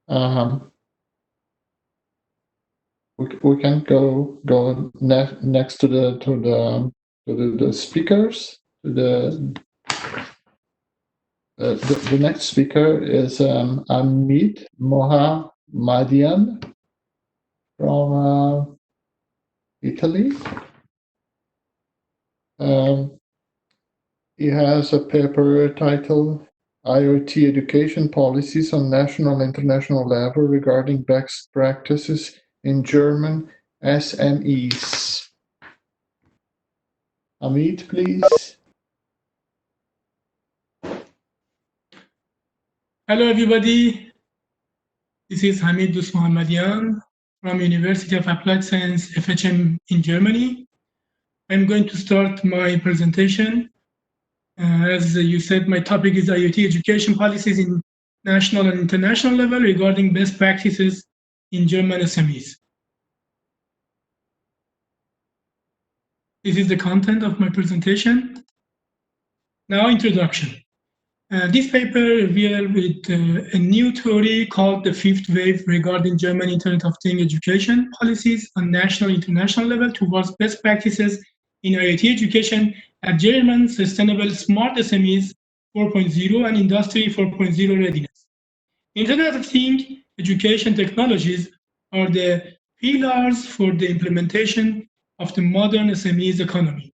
we can go next to the speakers. The next speaker is Hamid Mohammadian from Italy. He has a paper titled IoT-education policies on national and international level regarding best practices in German SMEs. Hamid, please. Hello, everybody. This is Hamid Doost Mohammadian from University of Applied Science, FHM in Germany. I'm going to start my presentation. As you said, my topic is IoT education policies in national and international level regarding best practices in German SMEs. This is the content of my presentation. Now, introduction. This paper reveals with a new theory called the fifth wave regarding German Internet of Things education policies on national and international level towards best practices in IoT education at German Sustainable Smart SMEs 4.0 and Industry 4.0 Readiness. Internet of Things education technologies are the pillars for the implementation of the modern SMEs economy,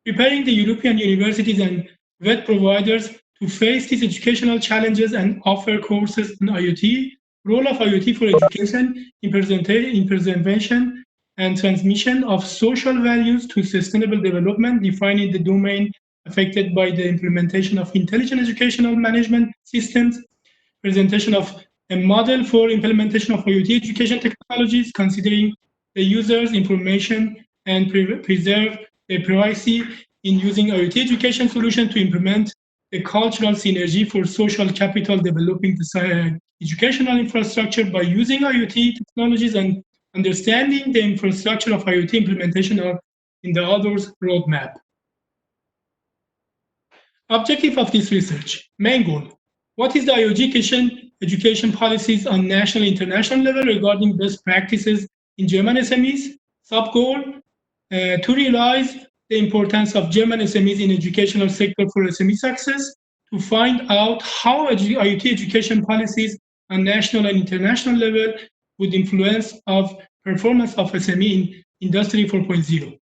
preparing the European universities and web providers to face these educational challenges and offer courses on IoT, role of IoT for education in preservation and transmission of social values to sustainable development, defining the domain affected by the implementation of intelligent educational management systems, presentation of a model for implementation of IoT education technologies, considering the user's information and preserve their privacy in using IoT education solution to implement a cultural synergy for social capital, developing the educational infrastructure by using IoT technologies and understanding the infrastructure of IoT implementation are in the others roadmap. Objective of this research, main goal. What is the IoT education policies on national and international level regarding best practices in German SMEs? Sub-goal, to realize the importance of German SMEs in educational sector for SME success, to find out how IoT education policies on national and international level would influence of performance of SME in Industry 4.0.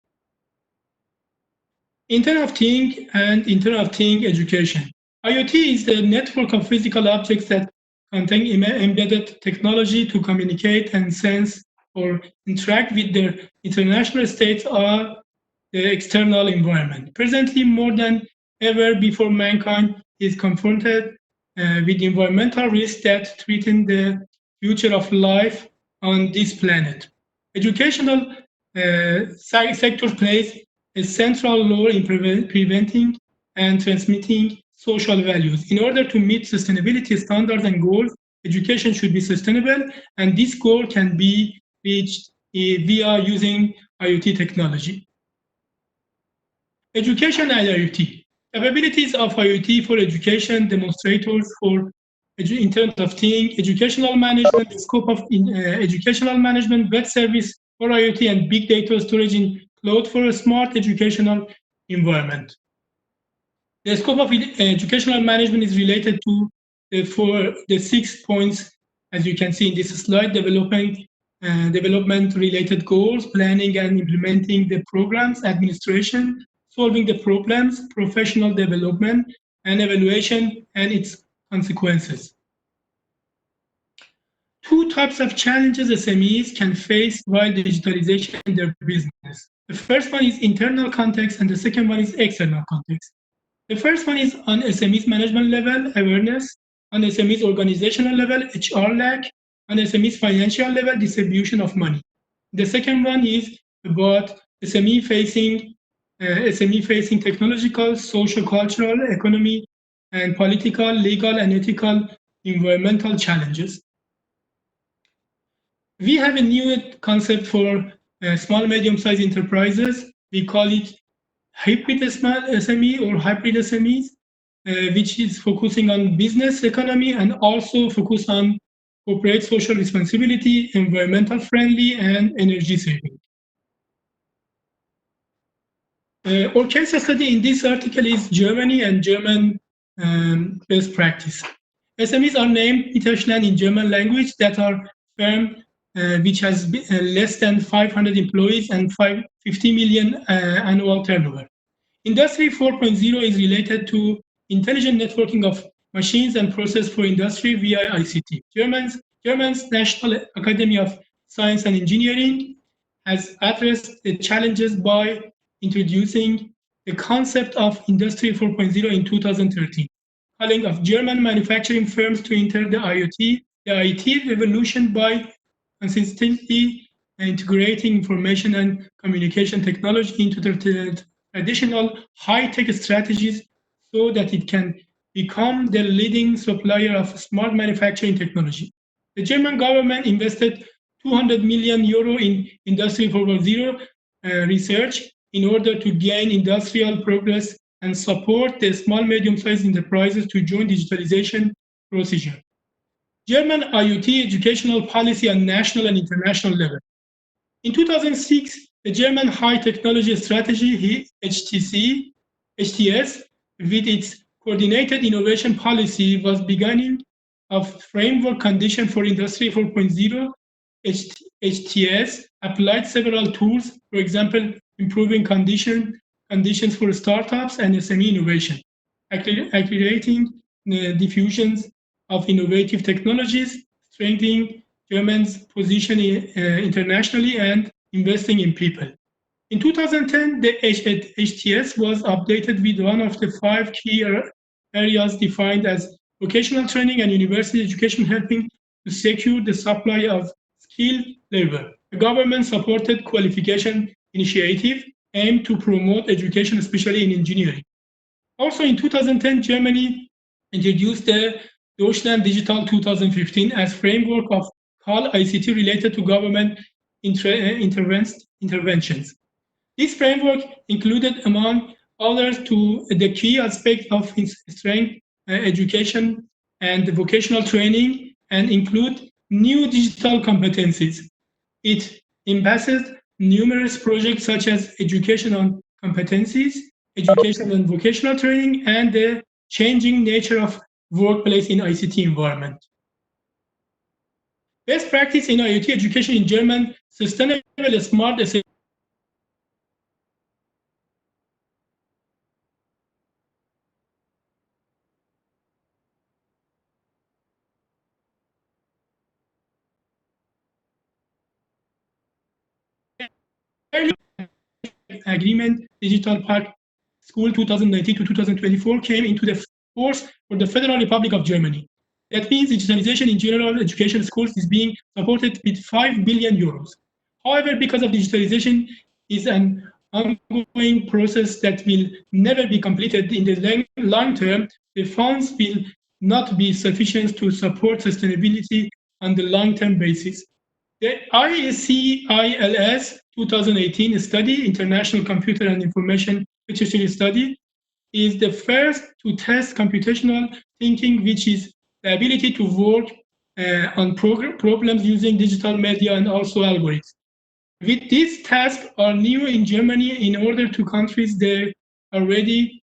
Internet of Things and Internet of Things education. IoT is the network of physical objects that contain embedded technology to communicate and sense or interact with their international states or the external environment. Presently, more than ever before, mankind is confronted with environmental risks that threaten the future of life on this planet. Educational sector plays a central role in preventing and transmitting social values. In order to meet sustainability standards and goals, education should be sustainable, and this goal can be reached via using IoT technology. Education and IoT. Capabilities of IoT for education, demonstrators for Internet of Things, educational management, the scope of educational management, web service for IoT, and big data storage in cloud for a smart educational environment. The scope of educational management is related to the 6 points, as you can see in this slide, development-related goals, planning and implementing the programs, administration, solving the problems, professional development, and evaluation and its consequences. Two types of challenges SMEs can face while digitalization in their business. The first one is internal context, and the second one is external context. The first one is on SMEs management level, awareness, on SMEs organizational level, HR lack, on SMEs financial level, distribution of money. The second one is about SME facing technological, social, cultural, economic, and political, legal, and ethical, environmental challenges. We have a new concept for small, medium-sized enterprises. We call it hybrid SME or hybrid SMEs, which is focusing on business economy and also focus on corporate social responsibility, environmental friendly, and energy saving. Our case study in this article is Germany and German best practice. SMEs are named Mittelstand in German language that are firm which has less than 500 employees and 50 million annual turnover. Industry 4.0 is related to intelligent networking of machines and process for industry via ICT. German's National Academy of Science and Engineering has addressed the challenges by introducing the concept of Industry 4.0 in 2013, calling of German manufacturing firms to enter the IT revolution by consistently integrating information and communication technology into the traditional high-tech strategies so that it can become the leading supplier of smart manufacturing technology. The German government invested 200 million euro in Industry 4.0 research in order to gain industrial progress and support the small medium-sized enterprises to join digitalization procedure. German IoT educational policy on national and international level. In 2006, the German High Technology Strategy, HTS, with its coordinated innovation policy, was beginning of framework condition for Industry 4.0. HTS applied several tools, for example, improving conditions for startups and SME innovation, accelerating the diffusions of innovative technologies, strengthening Germany's position internationally, and investing in people. In 2010, the HTS was updated with one of the 5 key areas defined as vocational training and university education, helping to secure the supply of skilled labor. The government-supported qualification initiative aimed to promote education, especially in engineering. Also in 2010, Germany introduced the Deutschland Digital 2015 as framework of all ICT related to government interventions. This framework included, among others, to the key aspects of strength education and vocational training, and include new digital competencies. It emphasized numerous projects such as education on competencies, education and vocational training, and the changing nature of workplace in ICT environment. Best practice in IoT education in German, sustainable smart agreement, Digital Park School 2019 to 2024 came into the force for the Federal Republic of Germany. That means digitalization in general education schools is being supported with 5 billion euros. However, because of digitalization is an ongoing process that will never be completed in the long term, the funds will not be sufficient to support sustainability on the long-term basis. The ICILS 2018 study, International Computer and Information Literacy Study, is the first to test computational thinking, which is the ability to work on problems using digital media and also algorithms. With these tasks are new in Germany in order to countries they already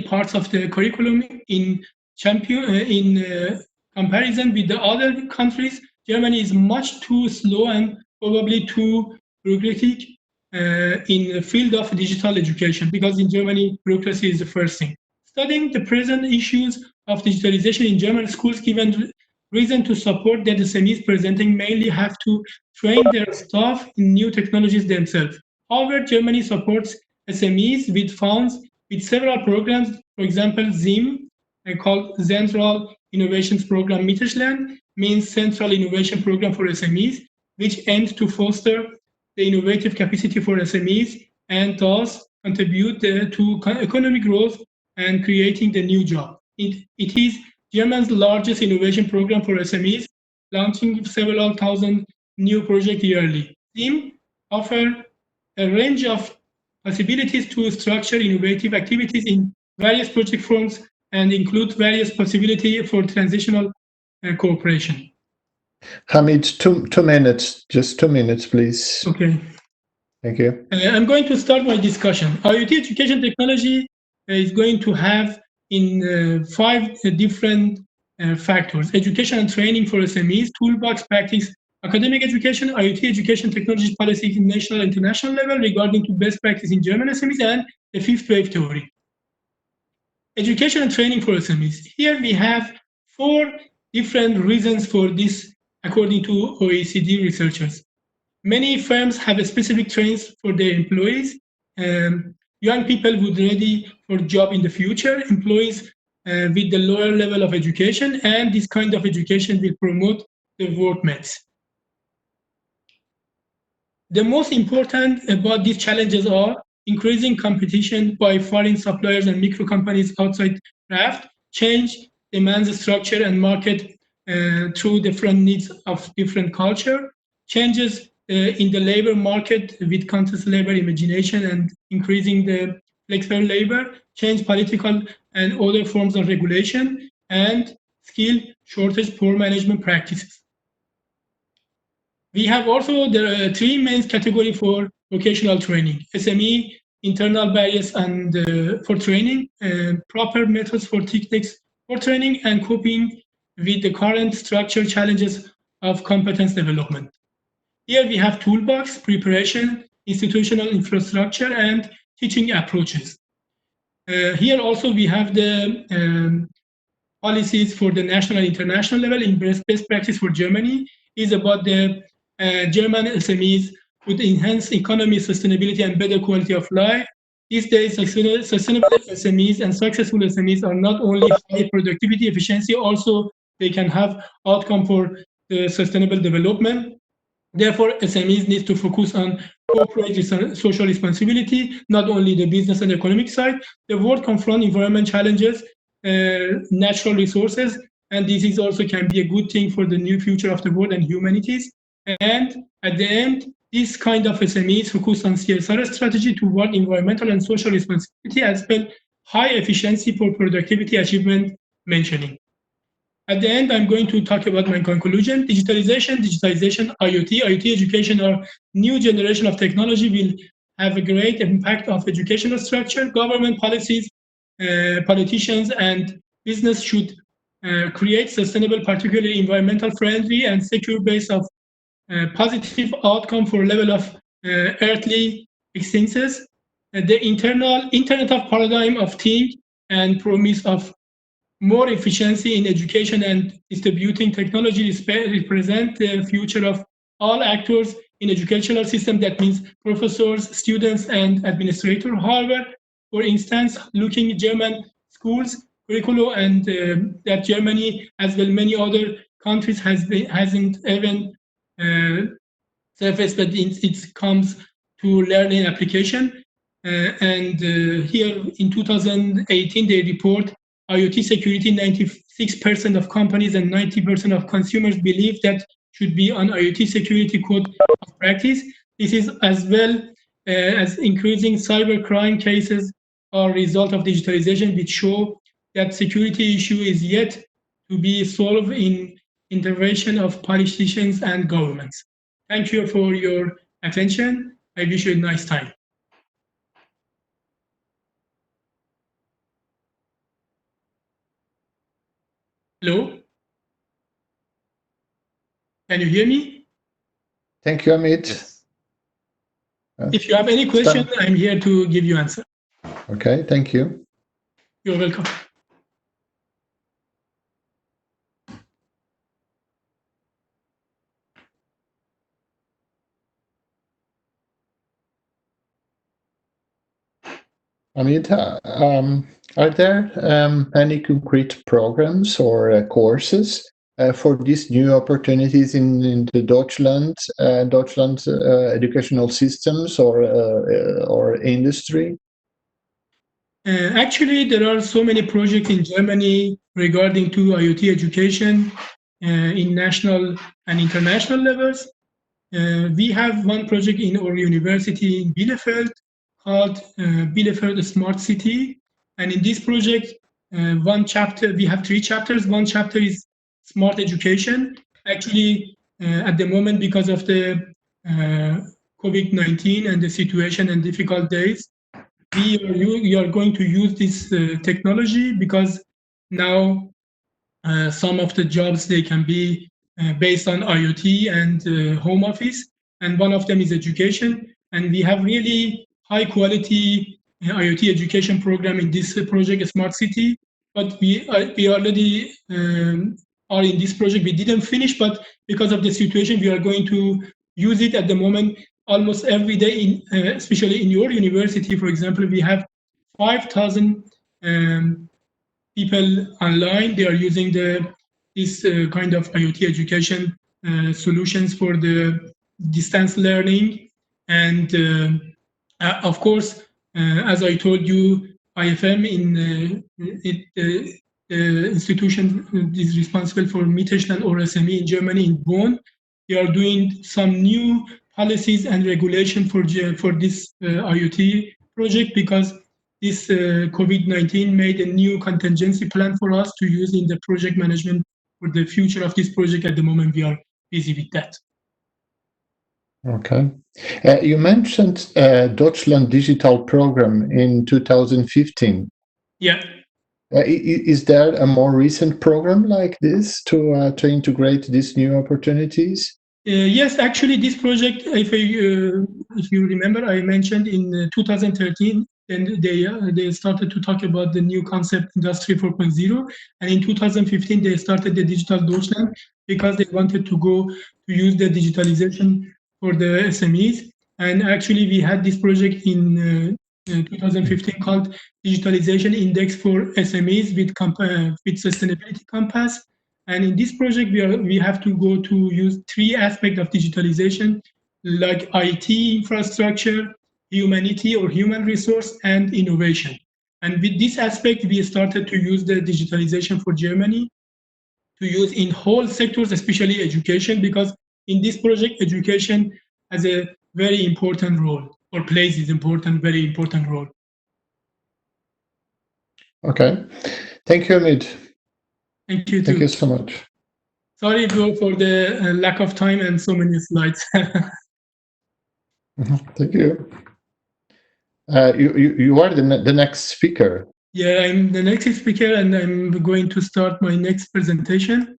parts of the curriculum in comparison with the other countries. Germany is much too slow and probably too bureaucratic in the field of digital education, because in Germany, bureaucracy is the first thing. Studying the present issues of digitalization in German schools given reason to support that the SMEs presenting mainly have to train their staff in new technologies themselves. However, Germany supports SMEs with funds with several programs, for example, ZIM, called Central Innovations Program Mittelstand, means Central Innovation Program for SMEs, which aims to foster the innovative capacity for SMEs and thus contribute to economic growth and creating the new job. It is Germany's largest innovation program for SMEs, launching several thousand new projects yearly. ZIM offers a range of possibilities to structure innovative activities in various project forms and include various possibilities for transitional cooperation. Hamid, 2 minutes, just 2 minutes, please. Okay. Thank you. I'm going to start my discussion. IoT education technology is going to have in 5 different factors: education and training for SMEs, toolbox practice, academic education, IoT education technology policy in national and international level regarding to best practice in German SMEs, and the fifth wave theory. Education and training for SMEs. Here we have 4 different reasons for this, according to OECD researchers. Many firms have specific trainings for their employees. Young people would ready for job in the future, employees with the lower level of education, and this kind of education will promote the work mates. The most important about these challenges are increasing competition by foreign suppliers and micro companies outside craft, change demands structure and market through different needs of different culture, changes in the labor market with conscious labor imagination and increasing the flexible labor, change political and other forms of regulation, and skill shortage, poor management practices. We have also the 3 main categories for vocational training: SME, internal barriers and for training, proper methods for techniques for training, and coping with the current structural challenges of competence development. Here we have toolbox, preparation, institutional infrastructure, and teaching approaches. Here also we have the policies for the national and international level. In best practice for Germany is about the German SMEs would enhance economy, sustainability, and better quality of life. These days, sustainable SMEs and successful SMEs are not only high productivity, efficiency, also they can have outcome for the sustainable development. Therefore, SMEs need to focus on corporate social responsibility, not only the business and economic side. The world confront environment challenges, natural resources, and this is also can be a good thing for the new future of the world and humanities. And at the end, this kind of SMEs focus on CSR strategy toward environmental and social responsibility, as well high efficiency for productivity achievement mentioning. At the end, I'm going to talk about my conclusion. Digitalization, IoT education, or new generation of technology will have a great impact of educational structure. Government policies, politicians, and business should create sustainable, particularly environmental friendly and secure base of positive outcome for level of earthly existences. The internet of paradigm of think and promise of more efficiency in education and distributing technology represent the future of all actors in educational system. That means professors, students, and administrators. However, for instance, looking at German schools curriculum and that Germany, as well many other countries, hasn't even surfaced, but it comes to learning application. And here in 2018, they report IoT security, 96% of companies and 90% of consumers believe that should be on IoT security code of practice. This is as well as increasing cybercrime cases are a result of digitalization, which show that security issue is yet to be solved in intervention of politicians and governments. Thank you for your attention. I wish you a nice time. Hello? Can you hear me? Thank you, Hamid. Yes. If you have any question, I'm here to give you answer. Okay, thank you. You're welcome. Hamid, are there any concrete programs or courses for these new opportunities in the Deutschland educational systems or industry? Actually, there are so many projects in Germany regarding to IoT education in national and international levels. We have one project in our university in Bielefeld called Bielefeld Smart City. And in this project, one chapter, we have 3 chapters. One chapter is smart education. Actually, at the moment, because of the COVID-19 and the situation and difficult days, we are going to use this technology because now some of the jobs, they can be based on IoT and home office, and one of them is education. And we have really high quality IoT education program in this project, Smart City. But we already are in this project. We didn't finish, but because of the situation, we are going to use it at the moment almost every day. Especially in your university, for example, we have 5,000 people online. They are using this kind of IoT education solutions for the distance learning. And of course, as I told you, IFM the institution is responsible for Mittelstand or SME in Germany, in Bonn. They are doing some new policies and regulation for this IoT project, because this COVID-19 made a new contingency plan for us to use in the project management for the future of this project. At the moment, we are busy with that. Okay. You mentioned Deutschland Digital Program in 2015. Yeah. Is there a more recent program like this to integrate these new opportunities? Yes, actually, this project, if you remember, I mentioned in 2013, and they started to talk about the new concept Industry 4.0, and in 2015 they started the Digital Deutschland because they wanted to go to use the digitalization for the SMEs. And actually, we had this project in 2015 called Digitalization Index for SMEs with Sustainability Compass. And in this project, we have to go to use three aspects of digitalization, like IT infrastructure, humanity or human resource, and innovation. And with this aspect, we started to use the digitalization for Germany to use in whole sectors, especially education, because in this project, education has a very important role, or plays this very important role. Okay. Thank you, Hamid. Thank you, too. Thank you so much. Sorry, bro, for the lack of time and so many slides. Thank you. You are the next speaker. Yeah, I'm the next speaker, and I'm going to start my next presentation.